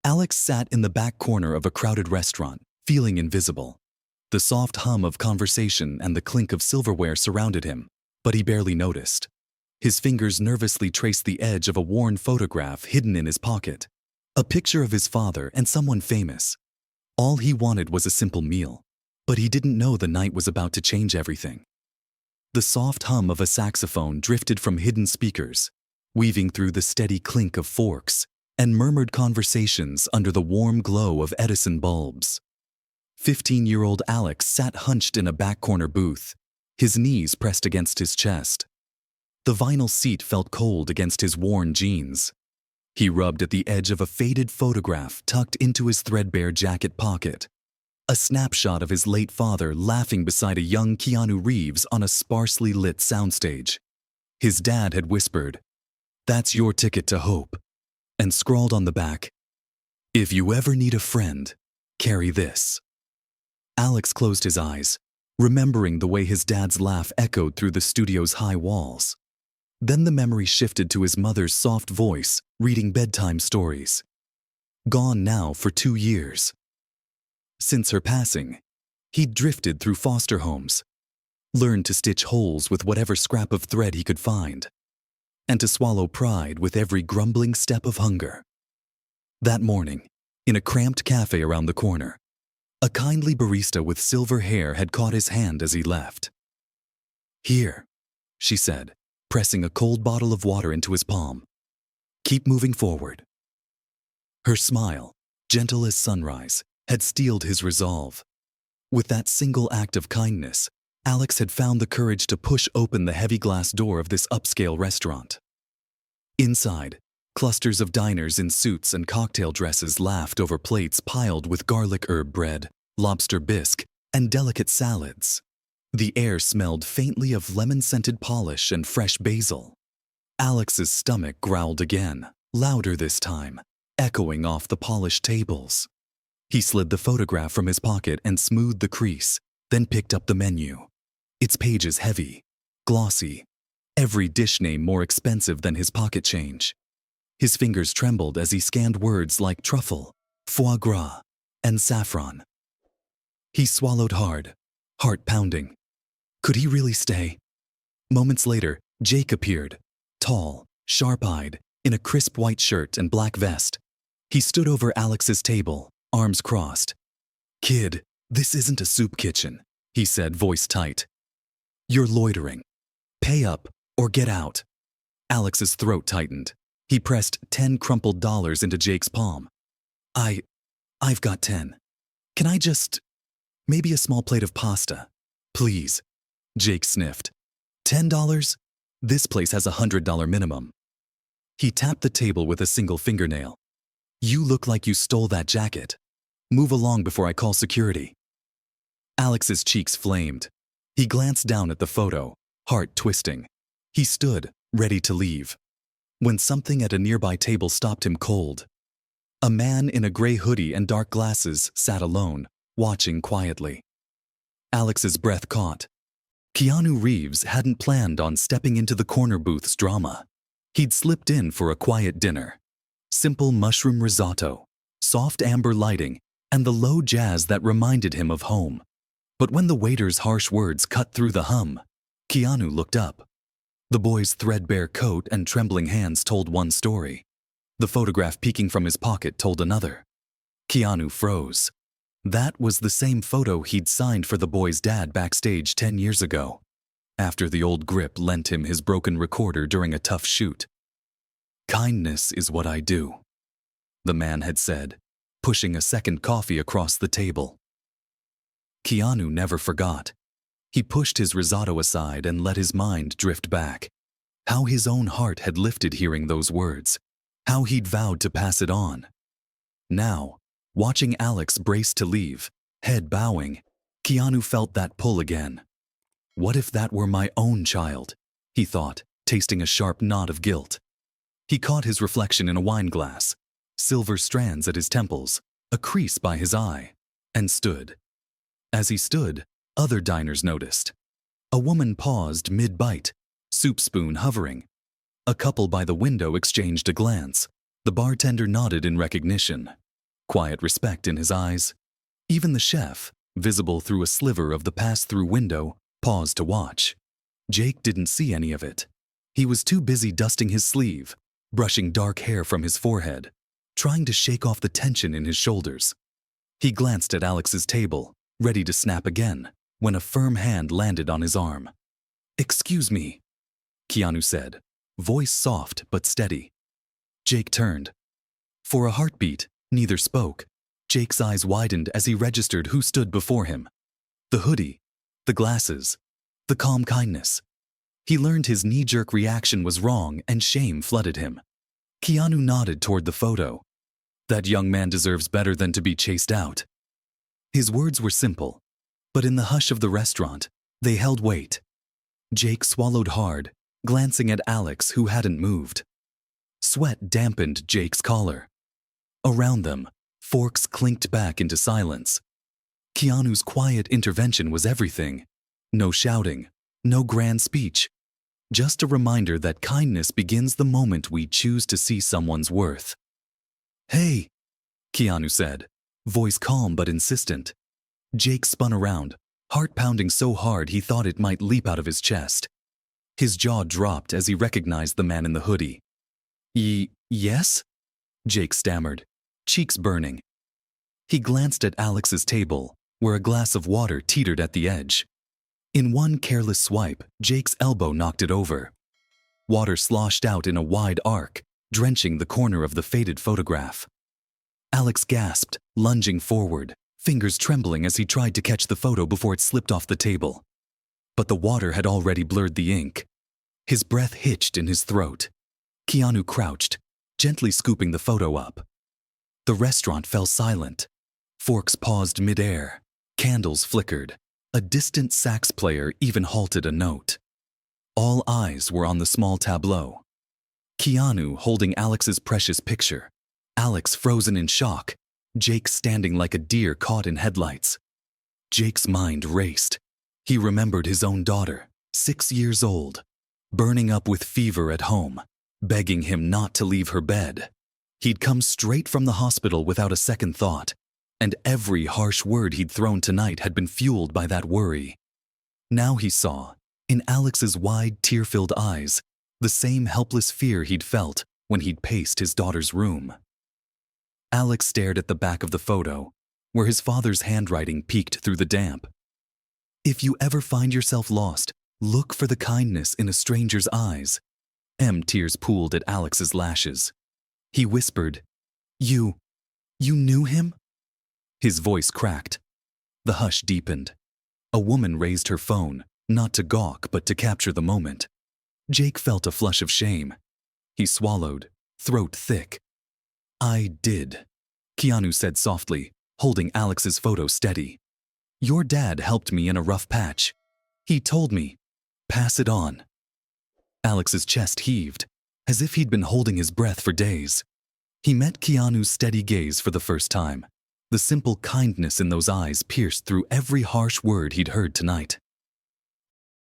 Alex sat in the back corner of a crowded restaurant, feeling invisible. The soft hum of conversation and the clink of silverware surrounded him, but he barely noticed. His fingers nervously traced the edge of a worn photograph hidden in his pocket. A picture of his father and someone famous. All he wanted was a simple meal, but he didn't know the night was about to change everything. The soft hum of a saxophone drifted from hidden speakers, weaving through the steady clink of forks and murmured conversations under the warm glow of Edison bulbs. 15-year-old Alex sat hunched in a back corner booth, his knees pressed against his chest. The vinyl seat felt cold against his worn jeans. He rubbed at the edge of a faded photograph tucked into his threadbare jacket pocket. A snapshot of his late father laughing beside a young Keanu Reeves on a sparsely lit soundstage. His dad had whispered, "That's your ticket to hope," and scrawled on the back, "If you ever need a friend, carry this." Alex closed his eyes, remembering the way his dad's laugh echoed through the studio's high walls. Then the memory shifted to his mother's soft voice, reading bedtime stories. Gone now for 2 years. Since her passing, he'd drifted through foster homes, learned to stitch holes with whatever scrap of thread he could find, and to swallow pride with every grumbling step of hunger. That morning, in a cramped cafe around the corner, a kindly barista with silver hair had caught his hand as he left. "Here," she said, pressing a cold bottle of water into his palm. "Keep moving forward." Her smile, gentle as sunrise, had steeled his resolve. With that single act of kindness, Alex had found the courage to push open the heavy glass door of this upscale restaurant. Inside, clusters of diners in suits and cocktail dresses laughed over plates piled with garlic herb bread, lobster bisque, and delicate salads. The air smelled faintly of lemon-scented polish and fresh basil. Alex's stomach growled again, louder this time, echoing off the polished tables. He slid the photograph from his pocket and smoothed the crease, then picked up the menu. Its pages heavy, glossy, every dish name more expensive than his pocket change. His fingers trembled as he scanned words like truffle, foie gras, and saffron. He swallowed hard, heart pounding. Could he really stay? Moments later, Jake appeared, tall, sharp-eyed, in a crisp white shirt and black vest. He stood over Alex's table, arms crossed. "Kid, this isn't a soup kitchen," he said, voice tight. "You're loitering. Pay up or get out." Alex's throat tightened. He pressed 10 crumpled dollars into Jake's palm. I've got 10. Can I maybe a small plate of pasta, please?" Jake sniffed. $10? This place has a $100 minimum. He tapped the table with a single fingernail. "You look like you stole that jacket. Move along before I call security." Alex's cheeks flamed. He glanced down at the photo, heart twisting. He stood, ready to leave, when something at a nearby table stopped him cold. A man in a gray hoodie and dark glasses sat alone, watching quietly. Alex's breath caught. Keanu Reeves hadn't planned on stepping into the corner booth's drama. He'd slipped in for a quiet dinner. Simple mushroom risotto, soft amber lighting, and the low jazz that reminded him of home. But when the waiter's harsh words cut through the hum, Keanu looked up. The boy's threadbare coat and trembling hands told one story. The photograph peeking from his pocket told another. Keanu froze. That was the same photo he'd signed for the boy's dad backstage 10 years ago, after the old grip lent him his broken recorder during a tough shoot. "Kindness is what I do," the man had said, pushing a second coffee across the table. Keanu never forgot. He pushed his risotto aside and let his mind drift back. How his own heart had lifted hearing those words. How he'd vowed to pass it on. Now, watching Alex brace to leave, head bowing, Keanu felt that pull again. What if that were my own child? He thought, tasting a sharp knot of guilt. He caught his reflection in a wine glass, silver strands at his temples, a crease by his eye, and stood. As he stood, other diners noticed. A woman paused mid-bite, soup spoon hovering. A couple by the window exchanged a glance. The bartender nodded in recognition. quiet respect in his eyes. Even the chef, visible through a sliver of the pass-through window, paused to watch. Jake didn't see any of it. He was too busy dusting his sleeve, brushing dark hair from his forehead, trying to shake off the tension in his shoulders. He glanced at Alex's table, ready to snap again, when a firm hand landed on his arm. "Excuse me," Keanu said, voice soft but steady. Jake turned. For a heartbeat, neither spoke. Jake's eyes widened as he registered who stood before him. The hoodie, the glasses, the calm kindness. He learned his knee-jerk reaction was wrong and shame flooded him. Keanu nodded toward the photo. "That young man deserves better than to be chased out." His words were simple, but in the hush of the restaurant, they held weight. Jake swallowed hard, glancing at Alex, who hadn't moved. Sweat dampened Jake's collar. Around them, forks clinked back into silence. Keanu's quiet intervention was everything. No shouting, no grand speech. Just a reminder that kindness begins the moment we choose to see someone's worth. "Hey," Keanu said, voice calm but insistent. Jake spun around, heart pounding so hard he thought it might leap out of his chest. His jaw dropped as he recognized the man in the hoodie. Yes?" Jake stammered, cheeks burning. He glanced at Alex's table, where a glass of water teetered at the edge. In one careless swipe, Jake's elbow knocked it over. Water sloshed out in a wide arc, drenching the corner of the faded photograph. Alex gasped, lunging forward, fingers trembling as he tried to catch the photo before it slipped off the table. But the water had already blurred the ink. His breath hitched in his throat. Keanu crouched, gently scooping the photo up. The restaurant fell silent. Forks paused mid-air. Candles flickered. A distant sax player even halted a note. All eyes were on the small tableau. Keanu holding Alex's precious picture. Alex frozen in shock. Jake standing like a deer caught in headlights. Jake's mind raced. He remembered his own daughter, 6 years old, burning up with fever at home, begging him not to leave her bed. He'd come straight from the hospital without a second thought, and every harsh word he'd thrown tonight had been fueled by that worry. Now he saw, in Alex's wide, tear-filled eyes, the same helpless fear he'd felt when he'd paced his daughter's room. Alex stared at the back of the photo, where his father's handwriting peeked through the damp. "If you ever find yourself lost, look for the kindness in a stranger's eyes." Tears pooled at Alex's lashes. He whispered, You knew him?" His voice cracked. The hush deepened. A woman raised her phone, not to gawk but to capture the moment. Jake felt a flush of shame. He swallowed, throat thick. "I did," Keanu said softly, holding Alex's photo steady. "Your dad helped me in a rough patch. He told me, pass it on." Alex's chest heaved, as if he'd been holding his breath for days. He met Keanu's steady gaze for the first time. The simple kindness in those eyes pierced through every harsh word he'd heard tonight.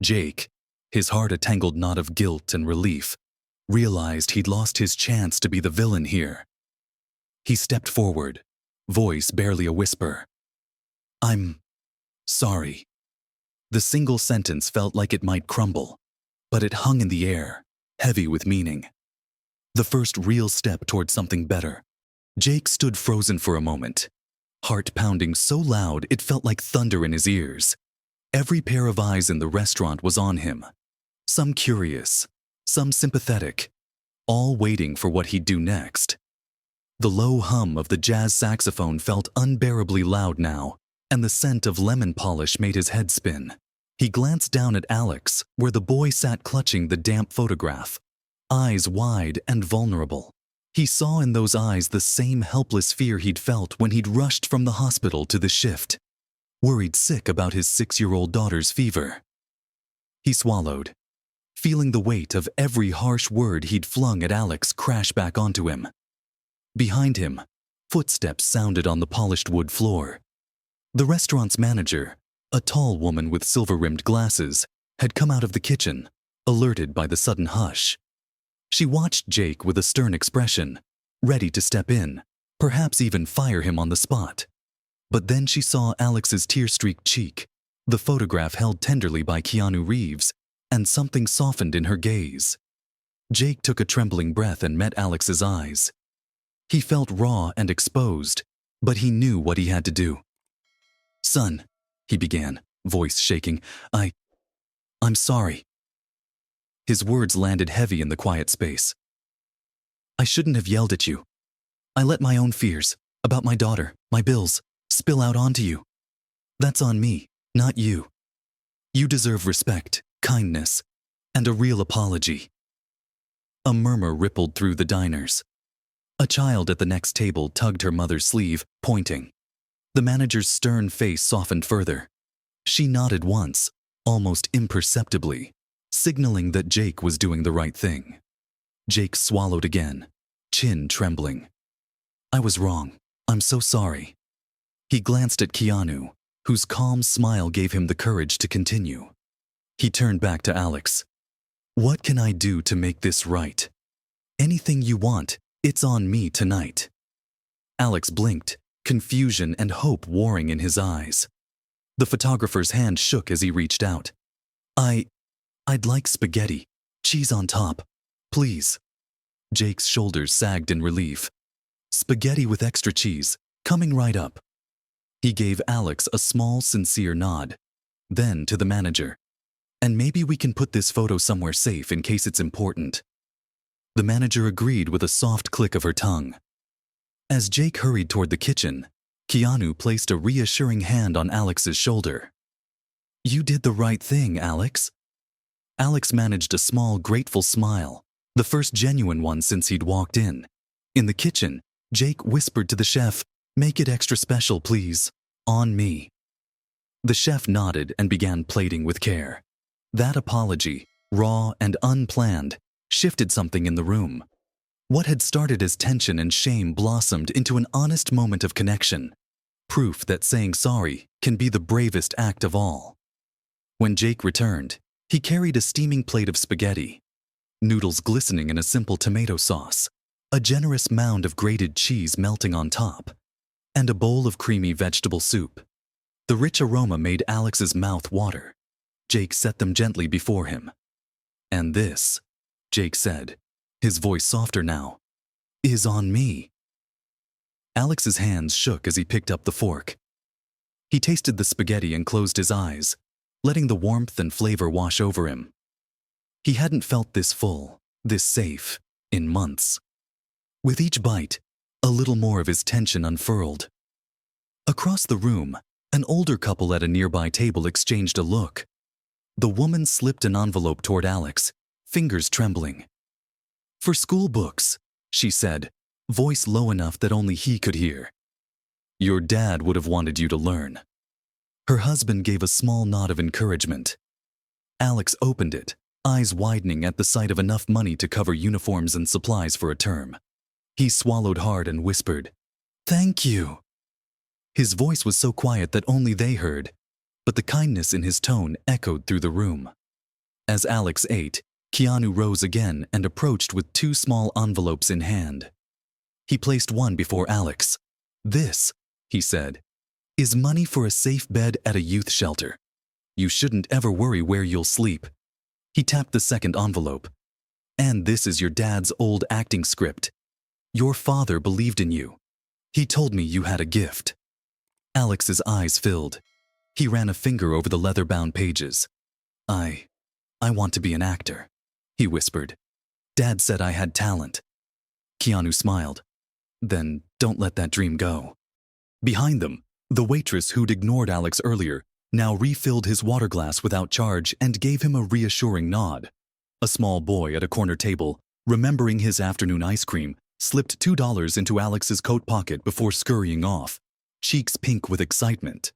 Jake, his heart a tangled knot of guilt and relief, realized he'd lost his chance to be the villain here. He stepped forward, voice barely a whisper. "I'm sorry." The single sentence felt like it might crumble, but it hung in the air, heavy with meaning. The first real step toward something better. Jake stood frozen for a moment, heart pounding so loud it felt like thunder in his ears. Every pair of eyes in the restaurant was on him, some curious, some sympathetic, all waiting for what he'd do next. The low hum of the jazz saxophone felt unbearably loud now, and the scent of lemon polish made his head spin. He glanced down at Alex, where the boy sat clutching the damp photograph, eyes wide and vulnerable. He saw in those eyes the same helpless fear he'd felt when he'd rushed from the hospital to the shift, worried sick about his 6-year-old daughter's fever. He swallowed, feeling the weight of every harsh word he'd flung at Alex crash back onto him. Behind him, footsteps sounded on the polished wood floor. The restaurant's manager, a tall woman with silver-rimmed glasses, had come out of the kitchen, alerted by the sudden hush. She watched Jake with a stern expression, ready to step in, perhaps even fire him on the spot. But then she saw Alex's tear-streaked cheek, the photograph held tenderly by Keanu Reeves, and something softened in her gaze. Jake took a trembling breath and met Alex's eyes. He felt raw and exposed, but he knew what he had to do. "Son," he began, voice shaking, I'm sorry." His words landed heavy in the quiet space. "I shouldn't have yelled at you. I let my own fears, about my daughter, my bills, spill out onto you. That's on me, not you. You deserve respect, kindness, and a real apology." A murmur rippled through the diners. A child at the next table tugged her mother's sleeve, pointing. The manager's stern face softened further. She nodded once, almost imperceptibly, signaling that Jake was doing the right thing. Jake swallowed again, chin trembling. "I was wrong. I'm so sorry." He glanced at Keanu, whose calm smile gave him the courage to continue. He turned back to Alex. "What can I do to make this right? Anything you want, it's on me tonight." Alex blinked, confusion and hope warring in his eyes. The photographer's hand shook as he reached out. I'd like spaghetti, cheese on top, please." Jake's shoulders sagged in relief. "Spaghetti with extra cheese, coming right up." He gave Alex a small, sincere nod. Then to the manager. "And maybe we can put this photo somewhere safe in case it's important." The manager agreed with a soft click of her tongue. As Jake hurried toward the kitchen, Keanu placed a reassuring hand on Alex's shoulder. "You did the right thing, Alex." Alex managed a small, grateful smile, the first genuine one since he'd walked in. In the kitchen, Jake whispered to the chef, "Make it extra special, please. On me." The chef nodded and began plating with care. That apology, raw and unplanned, shifted something in the room. What had started as tension and shame blossomed into an honest moment of connection, proof that saying sorry can be the bravest act of all. When Jake returned, he carried a steaming plate of spaghetti, noodles glistening in a simple tomato sauce, a generous mound of grated cheese melting on top, and a bowl of creamy vegetable soup. The rich aroma made Alex's mouth water. Jake set them gently before him. "And this," Jake said, his voice softer now, "is on me." Alex's hands shook as he picked up the fork. He tasted the spaghetti and closed his eyes, letting the warmth and flavor wash over him. He hadn't felt this full, this safe, in months. With each bite, a little more of his tension unfurled. Across the room, an older couple at a nearby table exchanged a look. The woman slipped an envelope toward Alex, fingers trembling. "For school books," she said, voice low enough that only he could hear. "Your dad would have wanted you to learn." Her husband gave a small nod of encouragement. Alex opened it, eyes widening at the sight of enough money to cover uniforms and supplies for a term. He swallowed hard and whispered, "Thank you." His voice was so quiet that only they heard, but the kindness in his tone echoed through the room. As Alex ate, Keanu rose again and approached with 2 small envelopes in hand. He placed one before Alex. "This," he said, "is money for a safe bed at a youth shelter. You shouldn't ever worry where you'll sleep." He tapped the second envelope. "And this is your dad's old acting script. Your father believed in you. He told me you had a gift." Alex's eyes filled. He ran a finger over the leather-bound pages. I want to be an actor," he whispered. "Dad said I had talent." Keanu smiled. "Then don't let that dream go." Behind them, the waitress who'd ignored Alex earlier now refilled his water glass without charge and gave him a reassuring nod. A small boy at a corner table, remembering his afternoon ice cream, slipped $2 into Alex's coat pocket before scurrying off, cheeks pink with excitement.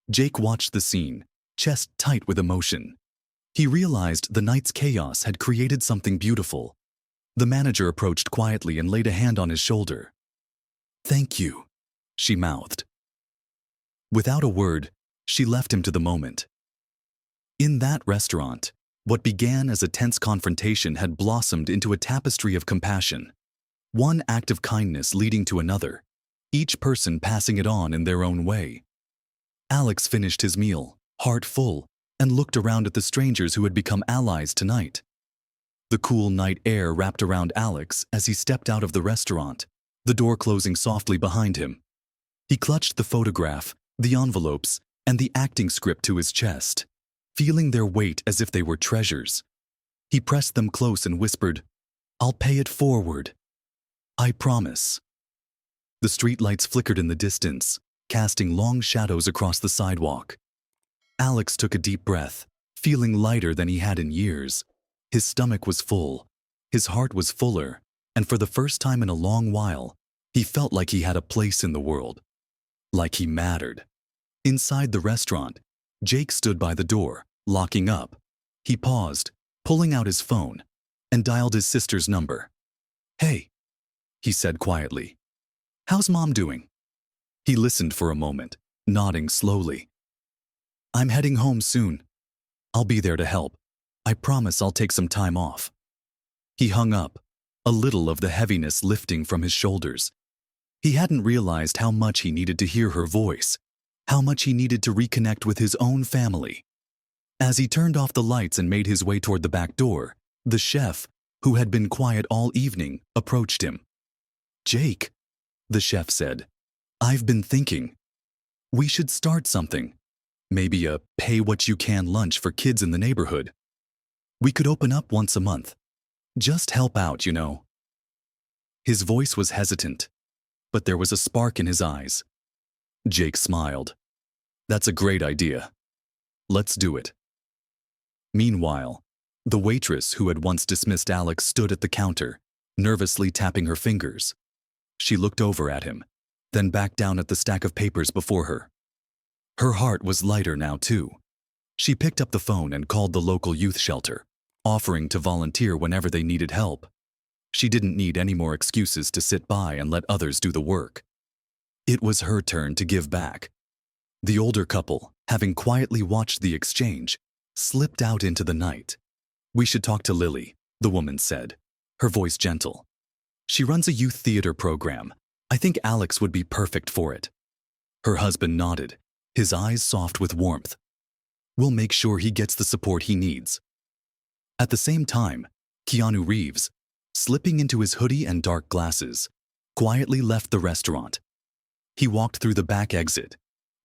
Jake watched the scene, chest tight with emotion. He realized the night's chaos had created something beautiful. The manager approached quietly and laid a hand on his shoulder. "Thank you," she mouthed. Without a word, she left him to the moment. In that restaurant, what began as a tense confrontation had blossomed into a tapestry of compassion. One act of kindness leading to another, each person passing it on in their own way. Alex finished his meal, heart full, and looked around at the strangers who had become allies tonight. The cool night air wrapped around Alex as he stepped out of the restaurant, the door closing softly behind him. He clutched the photograph, the envelopes, and the acting script to his chest, feeling their weight as if they were treasures. He pressed them close and whispered, "I'll pay it forward. I promise." The streetlights flickered in the distance, casting long shadows across the sidewalk. Alex took a deep breath, feeling lighter than he had in years. His stomach was full, his heart was fuller, and for the first time in a long while, he felt like he had a place in the world. Like he mattered. Inside the restaurant, Jake stood by the door, locking up. He paused, pulling out his phone, and dialed his sister's number. "Hey," he said quietly. "How's Mom doing?" He listened for a moment, nodding slowly. "I'm heading home soon. I'll be there to help. I promise I'll take some time off." He hung up, a little of the heaviness lifting from his shoulders. He hadn't realized how much he needed to hear her voice, how much he needed to reconnect with his own family. As he turned off the lights and made his way toward the back door, the chef, who had been quiet all evening, approached him. "Jake," the chef said, "I've been thinking. We should start something. Maybe a pay-what-you-can lunch for kids in the neighborhood. We could open up once a month. Just help out, you know." His voice was hesitant, but there was a spark in his eyes. Jake smiled. "That's a great idea. Let's do it." Meanwhile, the waitress who had once dismissed Alex stood at the counter, nervously tapping her fingers. She looked over at him, then back down at the stack of papers before her. Her heart was lighter now, too. She picked up the phone and called the local youth shelter, offering to volunteer whenever they needed help. She didn't need any more excuses to sit by and let others do the work. It was her turn to give back. The older couple, having quietly watched the exchange, slipped out into the night. "We should talk to Lily," the woman said, her voice gentle. "She runs a youth theater program. I think Alex would be perfect for it." Her husband nodded, his eyes soft with warmth. "We'll make sure he gets the support he needs." At the same time, Keanu Reeves, slipping into his hoodie and dark glasses, quietly left the restaurant. He walked through the back exit,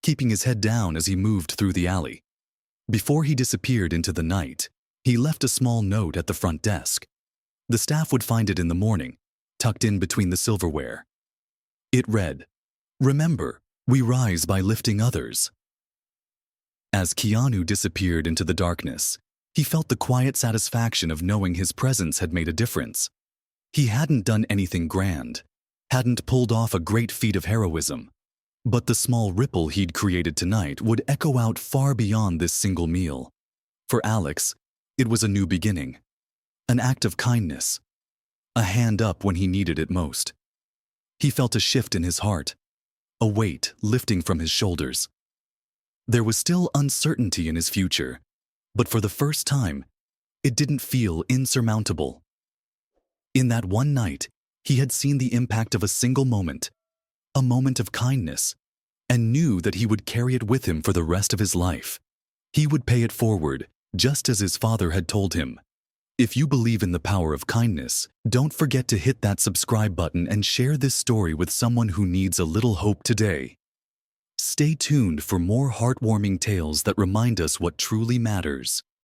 keeping his head down as he moved through the alley. Before he disappeared into the night, he left a small note at the front desk. The staff would find it in the morning, tucked in between the silverware. It read, "Remember, we rise by lifting others." As Keanu disappeared into the darkness, he felt the quiet satisfaction of knowing his presence had made a difference. He hadn't done anything grand, hadn't pulled off a great feat of heroism, but the small ripple he'd created tonight would echo out far beyond this single meal. For Alex, it was a new beginning, an act of kindness, a hand up when he needed it most. He felt a shift in his heart, a weight lifting from his shoulders. There was still uncertainty in his future, but for the first time, it didn't feel insurmountable. In that one night, he had seen the impact of a single moment, a moment of kindness, and knew that he would carry it with him for the rest of his life. He would pay it forward, just as his father had told him. If you believe in the power of kindness, don't forget to hit that subscribe button and share this story with someone who needs a little hope today. Stay tuned for more heartwarming tales that remind us what truly matters.